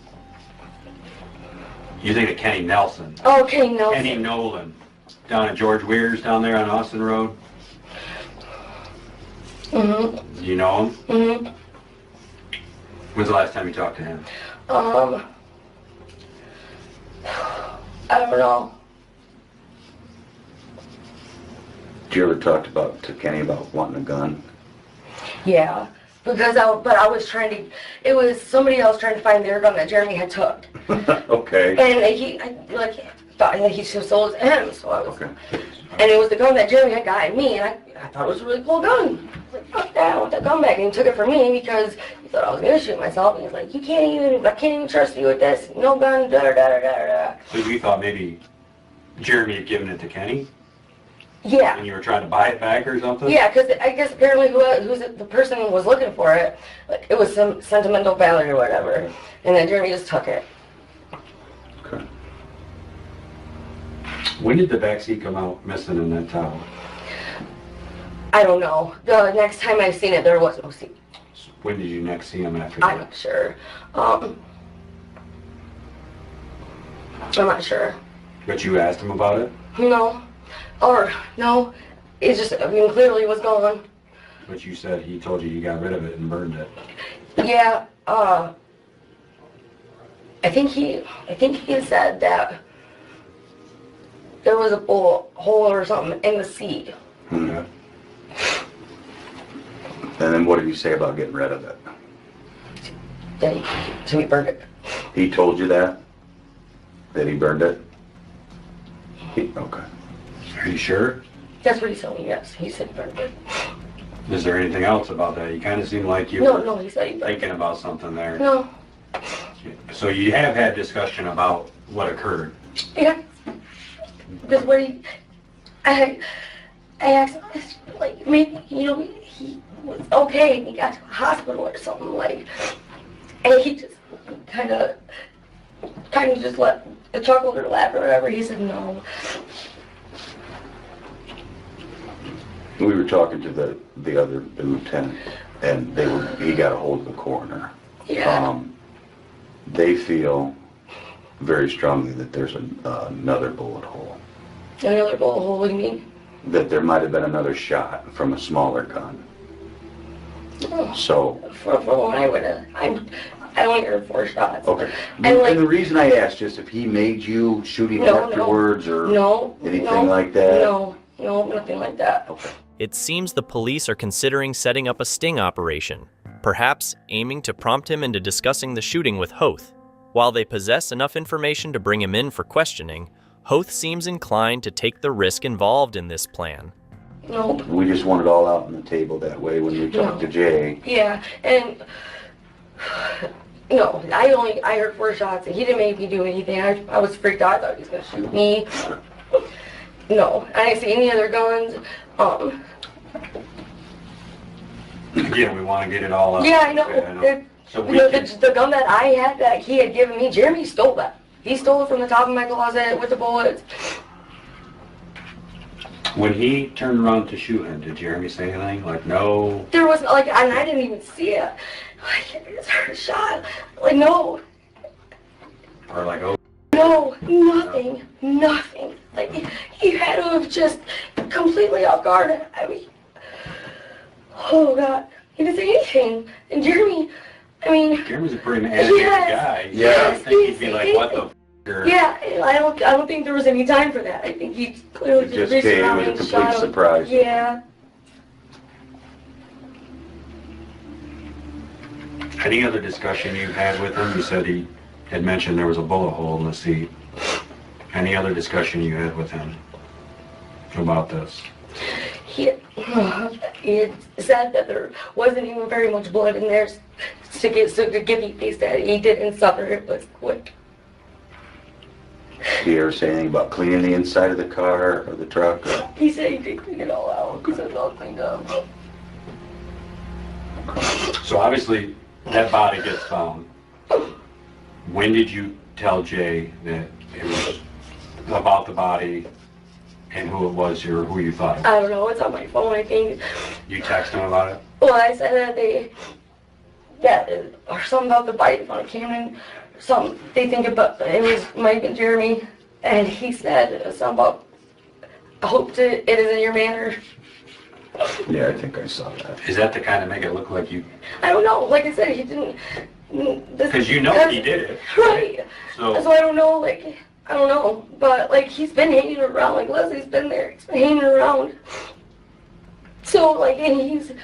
You think of Kenny Nelson? Oh, Kenny Nelson. Kenny Nolan. Down at George Weir's down there on Austin Road? Mm-hmm. Do you know him? Mm-hmm. When's the last time you talked to him? I don't know. Did you ever talk to Kenny about wanting a gun? Yeah, because I was trying to, it was somebody else trying to find their gun that Jeremy had took. Okay. And thought that he should have sold it to him, so I was, Okay. and it was the gun that Jeremy had gotten me, and I thought it was a really cool gun. I was like, fuck that, I want that gun back, and he took it from me because he thought I was gonna shoot myself, and he's like, I can't even trust you with this, no gun, da da da da da. So you thought maybe Jeremy had given it to Kenny? Yeah. And you were trying to buy it back or something? Yeah, because I guess apparently the person who was looking for it, like, it was some sentimental value or whatever, and then Jeremy just took it. Okay. When did the backseat come out missing in that towel? I don't know. The next time I seen it, there was no seat. When did you next see him after that? I'm not sure. I'm not sure. But you asked him about it? No. Or, no. It's just, I mean, clearly it was gone. But you said he told you got rid of it and burned it. Yeah, I think he said that there was a bullet hole or something in the seat. Okay. And then what did he say about getting rid of it? So he burned it. He told you that? That he burned it? Okay. Are you sure? That's what he told me, yes. He said he burned it. Is there anything else about that? You kind of seem like you No, were he said he burned thinking about something there. it. No. So you have had discussion about what occurred. Yeah. That's what I asked him, like, maybe, he was okay and he got to a hospital or something, like, and he just kind of just let the chuckle or laugh or whatever. He said no. We were talking to the lieutenant, and he got a hold of the coroner. Yeah. They feel very strongly that there's another bullet hole. Another bullet hole, what do you mean? That there might have been another shot from a smaller gun. Oh. So. For when I only heard 4 shots. Okay. And, like, and the reason I asked is if he made you shoot him afterwards or anything like that? No, nothing like that. Okay. It seems the police are considering setting up a sting operation, perhaps aiming to prompt him into discussing the shooting with Hoth. While they possess enough information to bring him in for questioning, Hoth seems inclined to take the risk involved in this plan. Nope. We just want it all out on the table that way when we talk to Jay. Yeah, and no, I heard 4 shots and he didn't make me do anything. I was freaked out. I thought he was gonna shoot me. No, I didn't see any other guns. Again, we want to get it all out. Yeah, I know. So The gun that I had that he had given me, Jeremy stole that. He stole it from the top of my closet with the bullets. When he turned around to shoot him, did Jeremy say anything? Like, no? There was, like, and I didn't even see it. Like, I just heard a shot. Like, no. Or like, oh? No, nothing. Like, he had to have just completely off guard. I mean, oh God, he didn't say anything. And Jeremy, I mean, Jeremy's a pretty animated guy. Yeah. I think he'd be like, what the f***? Yeah, I don't think there was any time for that. I think he clearly It just just reached came around as a and complete shot him. surprise. Yeah. Any other discussion you've had with him? You said he had mentioned there was a bullet hole in the seat. Any other discussion you had with him about this? He had said that there wasn't even very much blood in there to give me peace that he didn't suffer. It was quick. Did he ever say anything about cleaning the inside of the car or the truck? Or? He said he did clean it all out. He said it's all cleaned up. So obviously, that body gets found. When did you tell Jay that it was about the body and who it was or who you thought it was? I don't know. It's on my phone, I think. You text him about it? Well, I said that or something about the body on Cameron. Something they think about it was Mike and Jeremy, and he said something about I hope it is in your manner. Yeah, I think I saw that. Is that to kind of make it look like you? I don't know. Like I said, he didn't. Because you know he did it. Right. So I don't know. Like I don't know, but like he's been hanging around. Like Leslie's been there. He's been hanging around. So, like, and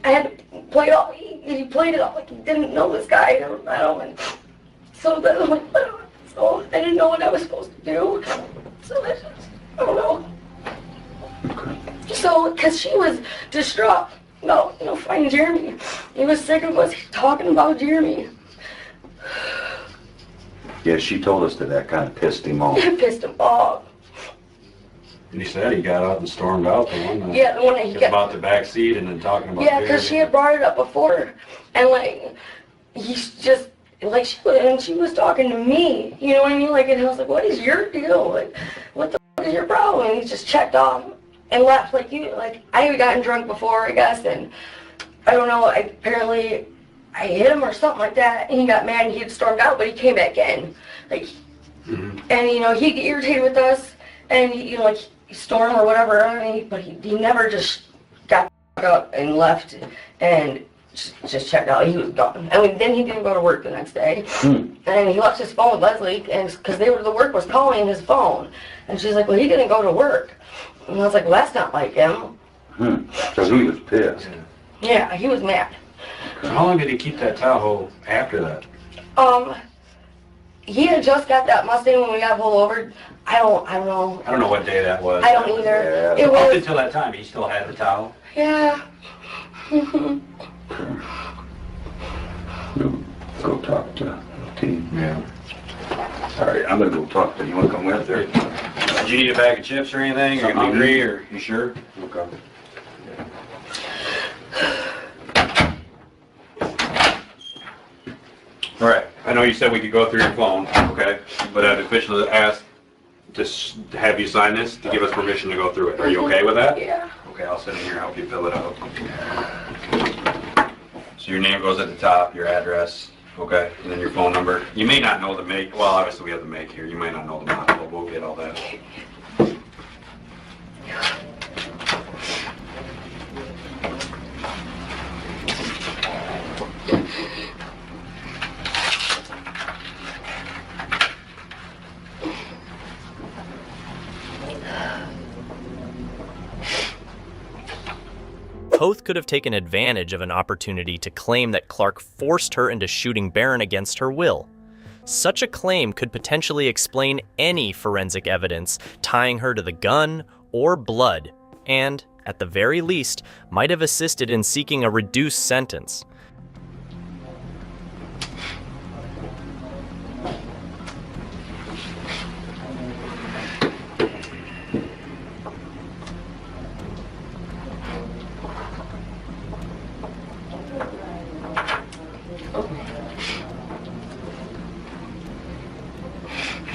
I had to play it off, he played it off like he didn't know this guy, I don't know, so then I'm like, so I didn't know what I was supposed to do, so I don't know. So, because she was distraught about, finding Jeremy. He was sick of us talking about Jeremy. Yeah, she told us that kind of pissed him off. It pissed him off. And he said he got out and stormed out, the one that, Yeah, the one that he got. about the back seat and then talking about Yeah, because she had brought it up before, and like, he's just, like, she was talking to me, you know what I mean? Like, and I was like, what is your deal? Like, what the fuck is your problem? And he just checked off and left, like, I had gotten drunk before, I guess, and I don't know, apparently I hit him or something like that, and he got mad and he had stormed out, but he came back in, like, and, he'd get irritated with us, and, like, he stormed or whatever, but he never just got up and left and just checked out. He was gone. I mean, then he didn't go to work the next day, and he left his phone with Leslie, and because the work was calling his phone, and she's like, well, he didn't go to work, and I was like, well, that's not like him. So he was pissed. Yeah, he was mad. So how long did he keep that Tahoe after that? He had just got that Mustang when we got pulled over. I don't know. I don't know what day that was. I don't either. Yeah. It Up was, until that time, he still had the Tahoe? yeah. Go talk to the team. Yeah. All right, I'm gonna go talk to you. You wanna come with her? Did you need a bag of chips or anything? Are you hungry, or you sure? Okay. All right. I know you said we could go through your phone, okay? But I'd officially ask to have you sign this to give us permission to go through it. Are you okay with that? Yeah. Okay, I'll sit in here and help you fill it out. So your name goes at the top, your address, okay, and then your phone number. You may not know the make. Well, obviously we have the make here. You might not know the model, but we'll get all that. Hoth could have taken advantage of an opportunity to claim that Clark forced her into shooting Barron against her will. Such a claim could potentially explain any forensic evidence tying her to the gun or blood, and, at the very least, might have assisted in seeking a reduced sentence.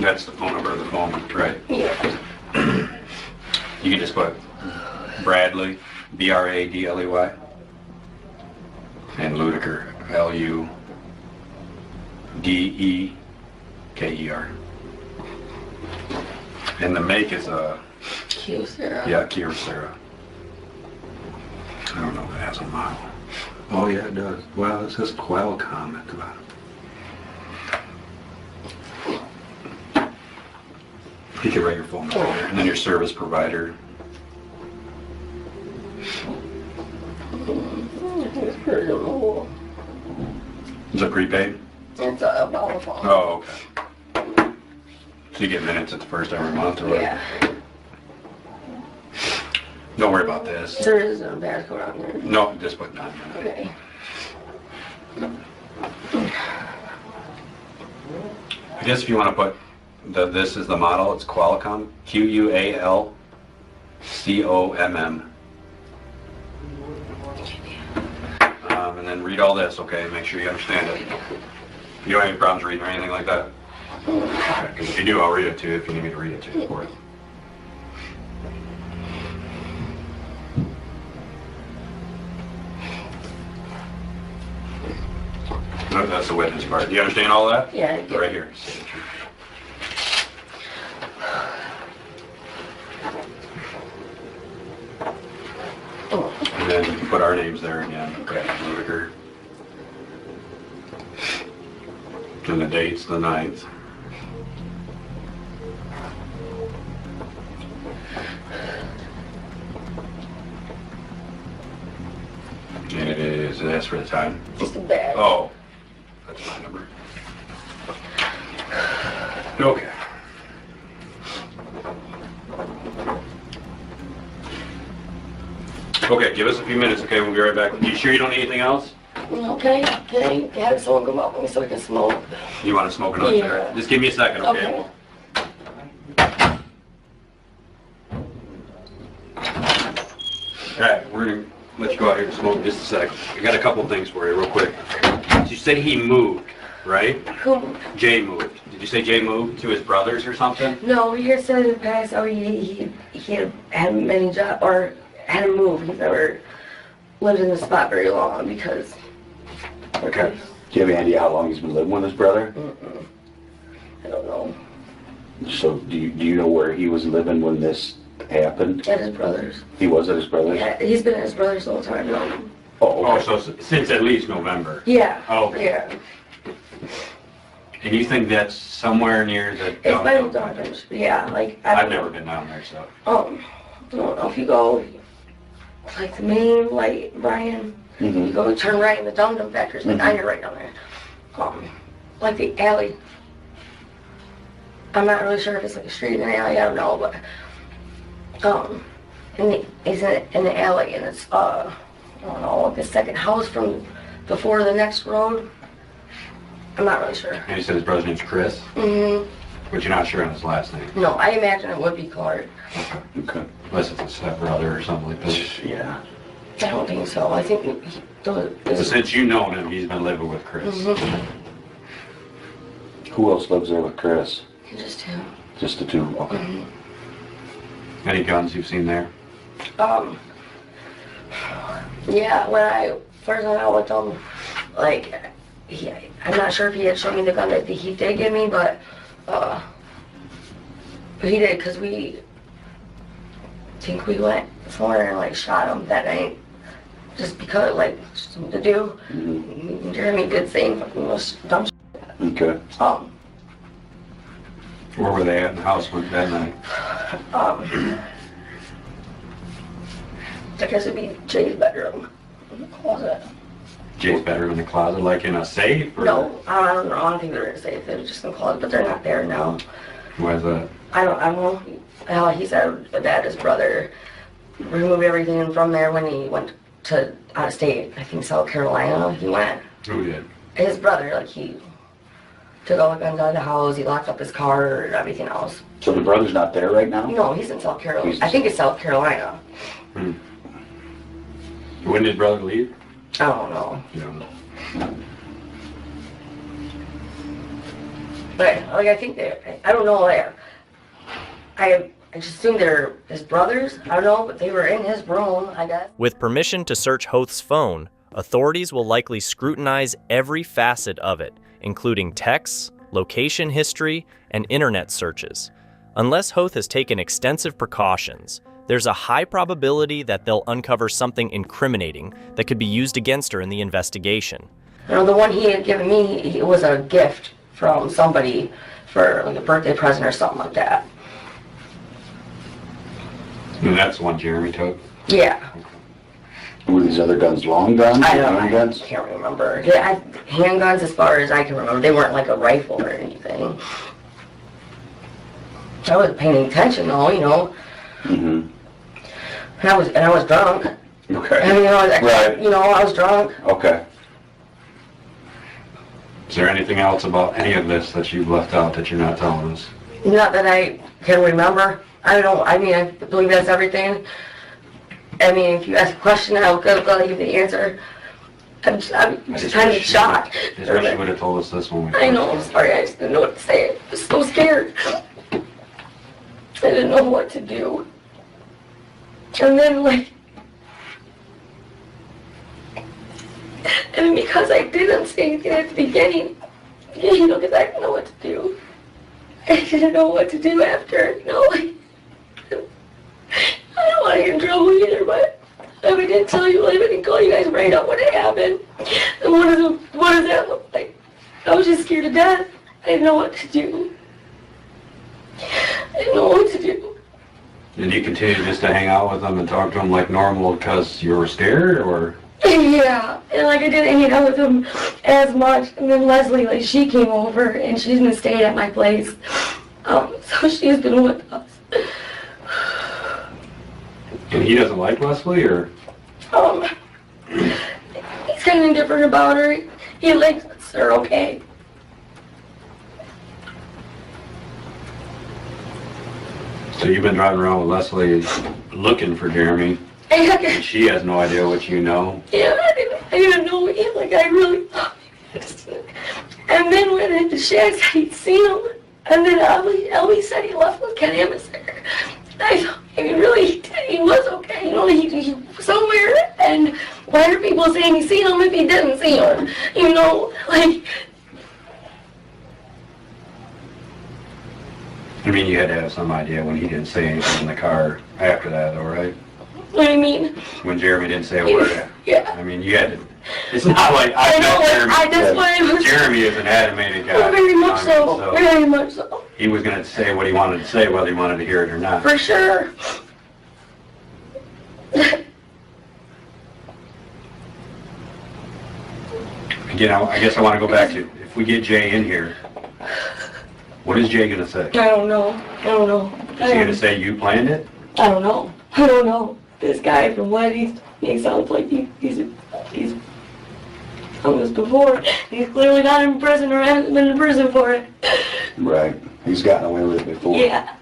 That's the phone number of the phone, right? Yeah. You can just put Bradley, Bradley, and Ludeker, Ludeker. And the make is a Kyocera. Yeah, Kyocera. I don't know if it has a model. Oh yeah, it does. Well, it says Qualcomm at the bottom. You can write your phone number there, and then your service provider. It's pretty low. Is it prepaid? It's a dollar phone. Oh, okay. So you get minutes at the first every month, or what? Yeah. Don't worry about this. There is no barcode on there. No, just put 9 minutes. Okay. I guess if you want to put this is the model, it's Qualcomm, Qualcomm. And then read all this, okay? Make sure you understand it. You don't have any problems reading or anything like that? Okay, 'cause if you do, I'll read it to you if you need me to read it to you for it. No, that's the witness part. Do you understand all that? Yeah, I get it. Right here. Signature. And then you can put our names there again. Okay, Ludeker. And the date's the 9th. Is it ask for the time? Just a bag. Oh, that's my number. Okay. Okay, give us a few minutes, okay? We'll be right back. You sure you don't need anything else? Okay, can I have someone come up with me so we can smoke? You want to smoke another cigarette? Just give me a second, okay? Alright, we're gonna let you go out here and smoke in just a second. I got a couple things for you real quick. So you said he moved, right? Who? Jay moved. Did you say Jay moved to his brothers or something? No, we just said in the past how he had many jobs, or had to move. He's never lived in the spot very long because... Okay. Do you have any idea how long he's been living with his brother? I don't know. So do you know where he was living when this happened? At his brother's. He was at his brother's? Yeah, he's been at his brother's the whole time. No. Oh, Oh, okay. so since at least November. Yeah. Oh, okay. Yeah. And you think that's somewhere near the... It's by the Dodgers. Yeah, like... I've never been down there, so... I don't know if you go, like the main light, Brian, you go turn right in the Dum Dum Factory, like on your right down there. Like the alley. I'm not really sure if it's like a street and an alley, I don't know, but it's in the alley, and it's I don't know, like the second house from before the next road. I'm not really sure. And you said his brother's name's Chris? Mm-hmm. But you're not sure on his last name? No, I imagine it would be Clark. Okay. Unless it's a stepbrother or something like that. Yeah. I don't think so. I think So since you've known him, he's been living with Chris. Who else lives there with Chris? just him. Just the two? Okay. Any guns you've seen there? Yeah, when I first went out with him, like, I'm not sure if he had shown me the gun that he did give me, but he did, because we think we went somewhere and, like, shot him that night, just because, like, something to do. Jeremy did saying fucking most dumb shit. Okay. Where were they at in the house that night? I guess it'd be Jay's bedroom, in the closet. Jay's bedroom in the closet, like in a safe? Or No, I don't know. I don't think they were in a safe. They were just in the closet, but they're not there now. Why is that? I don't know. He said that his brother removed everything from there when he went to out of state. I think South Carolina. He went. Who did? His brother, like, he took all the guns out of the house. He locked up his car and everything else. So the brother's not there right now? No, he's in South Carolina. I think it's South Carolina. When did brother leave? I don't know. You don't know. But, like, I think I don't know, like, I just assume they're his brothers. I don't know, but they were in his room, I guess. With permission to search Hoth's phone, authorities will likely scrutinize every facet of it, including texts, location history, and internet searches. Unless Hoth has taken extensive precautions, there's a high probability that they'll uncover something incriminating that could be used against her in the investigation. You know, the one he had given me, it was a gift from somebody for, like, a birthday present or something like that. And that's the one Jeremy took? Yeah. Were these other guns long guns? I don't know. Long I guns? can't remember. Handguns, as far as I can remember, they weren't like a rifle or anything. I wasn't paying attention, though, you know. And I was drunk. Okay. I mean, Right. I was drunk. Okay. Is there anything else about any of this that you've left out that you're not telling us? Not that I can remember. I don't know. I mean, I believe that's everything. I mean, if you ask a question, I'll give you the answer. I'm just kind of shocked. I just wish you would have told us this one. I know. I'm sorry. I just didn't know what to say. I was so scared. I didn't know what to do. And then, like, and because I didn't say anything at the beginning, you know, because I didn't know what to do. I didn't know what to do after, you know, like, I don't want to get in trouble either, but I didn't tell you, like, I didn't call you guys right up when it happened. And what does that look like? I was just scared to death. I didn't know what to do. I didn't know what to do. Did you continue just to hang out with them and talk to them like normal because you were scared, or? Yeah, and like I didn't hang out with him as much. And then Leslie, like she came over and she's been staying at my place. So she's been with us. And he doesn't like Leslie, or? He's kind of indifferent about her. He likes her okay. So you've been driving around with Leslie looking for Jeremy, and she has no idea what you know? Yeah, I didn't know him. Like, I really thought he was. And then when she said he'd seen him, and then Elby said he left with Ken Emissary. I mean, really, he was okay. You know, he was somewhere, and why are people saying he seen him if he didn't see him? You know, like... I mean, you had to have some idea when he didn't say anything in the car after that, though, right? What I mean? When Jeremy didn't say a word. Yeah. I mean, you had to... It's not like I know, met Jeremy. that's Jeremy is an animated guy. Well, very much so. so. Very much so. He was going to say what he wanted to say, whether he wanted to hear it or not. For sure. You know, I guess I want to go back to, if we get Jay in here, what is Jay going to say? I don't know. Is he going to say you planned it? I don't know. This guy, from what he sounds like he's done this before. He's clearly not in prison or hasn't been in prison for it. Right. He's gotten away with it before. Yeah.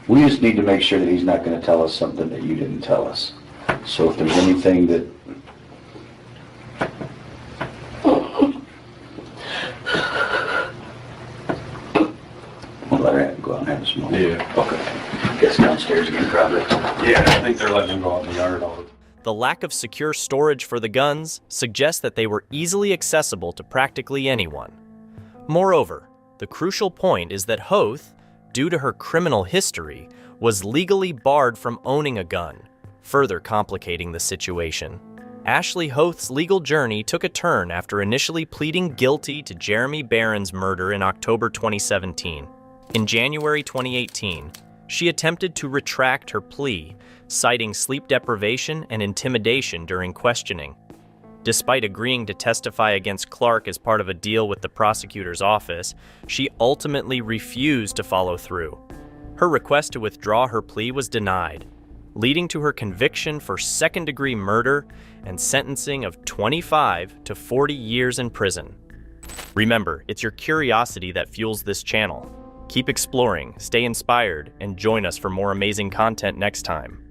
We just need to make sure that he's not going to tell us something that you didn't tell us. So if there's anything that... We'll let her go out and have a smoke. Yeah. Okay. Guess downstairs again, probably. Yeah, I think they're letting him go out in the yard all the time. The lack of secure storage for the guns suggests that they were easily accessible to practically anyone. Moreover, the crucial point is that Hoth, due to her criminal history, was legally barred from owning a gun, further complicating the situation. Ashley Hoth's legal journey took a turn after initially pleading guilty to Jeremy Barron's murder in October 2017. In January 2018, she attempted to retract her plea, citing sleep deprivation and intimidation during questioning. Despite agreeing to testify against Clark as part of a deal with the prosecutor's office, she ultimately refused to follow through. Her request to withdraw her plea was denied, leading to her conviction for second-degree murder and sentencing of 25 to 40 years in prison. Remember, it's your curiosity that fuels this channel. Keep exploring, stay inspired, and join us for more amazing content next time.